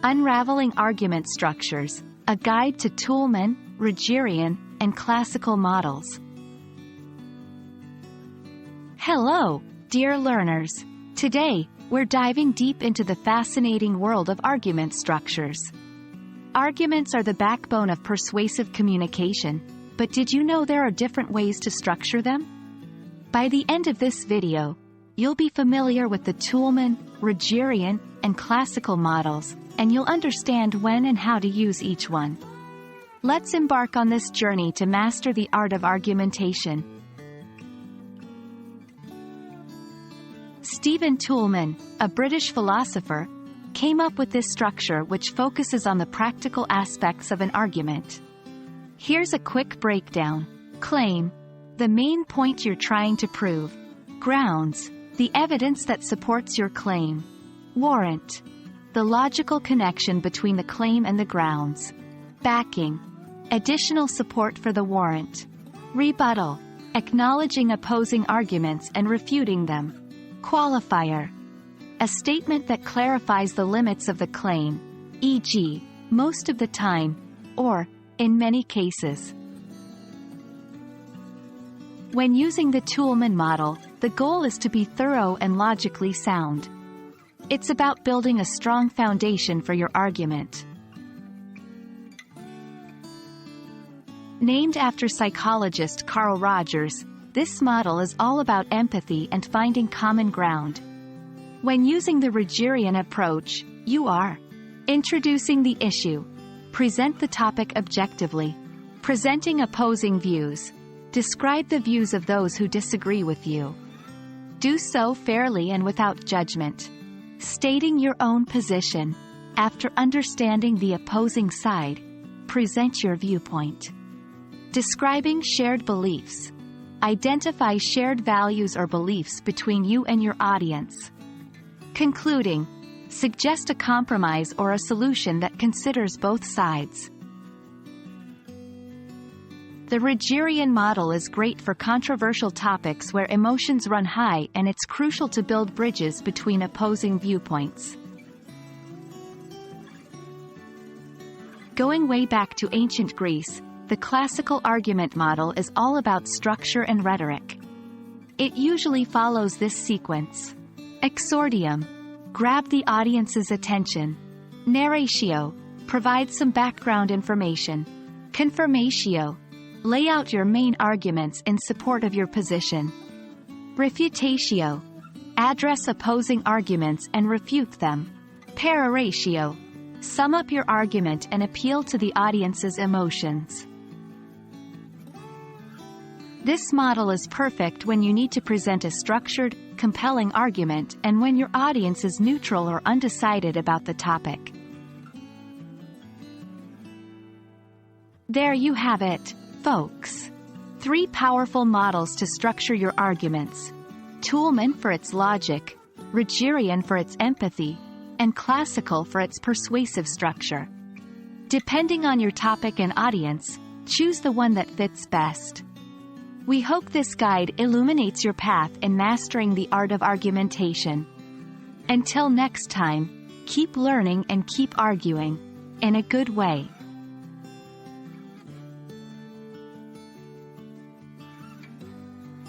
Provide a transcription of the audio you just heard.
Unraveling Argument Structures, a guide to Toulmin, Rogerian, and classical models. Hello, dear learners. Today, we're diving deep into the fascinating world of argument structures. Arguments are the backbone of persuasive communication, but did you know there are different ways to structure them? By the end of this video, you'll be familiar with the Toulmin, Rogerian, and classical models, and you'll understand when and how to use each one. Let's embark on this journey to master the art of argumentation. Stephen Toulmin, a British philosopher, came up with this structure which focuses on the practical aspects of an argument. Here's a quick breakdown. Claim, the main point you're trying to prove. Grounds, the evidence that supports your claim. Warrant, the logical connection between the claim and the grounds. Backing, additional support for the warrant. Rebuttal, acknowledging opposing arguments and refuting them. Qualifier, a statement that clarifies the limits of the claim, e.g., most of the time, or, in many cases. When using the Toulmin model, the goal is to be thorough and logically sound. It's about building a strong foundation for your argument. Named after psychologist Carl Rogers, this model is all about empathy and finding common ground. When using the Rogerian approach, you are introducing the issue, present the topic objectively, presenting opposing views, describe the views of those who disagree with you. Do so fairly and without judgment. Stating your own position, after understanding the opposing side, present your viewpoint. Describing shared beliefs. Identify shared values or beliefs between you and your audience. Concluding, suggest a compromise or a solution that considers both sides. The Rogerian model is great for controversial topics where emotions run high, and it's crucial to build bridges between opposing viewpoints. Going way back to ancient Greece, the classical argument model is all about structure and rhetoric. It usually follows this sequence. Exordium, grab the audience's attention. Narratio, provide some background information. Confirmatio, lay out your main arguments in support of your position. Refutatio, address opposing arguments and refute them. Peroratio, sum up your argument and appeal to the audience's emotions. This model is perfect when you need to present a structured, compelling argument and when your audience is neutral or undecided about the topic. There you have it, folks. 3 powerful models to structure your arguments. Toulmin for its logic, Rogerian for its empathy, and classical for its persuasive structure. Depending on your topic and audience, choose the one that fits best. We hope this guide illuminates your path in mastering the art of argumentation. Until next time, keep learning and keep arguing, in a good way.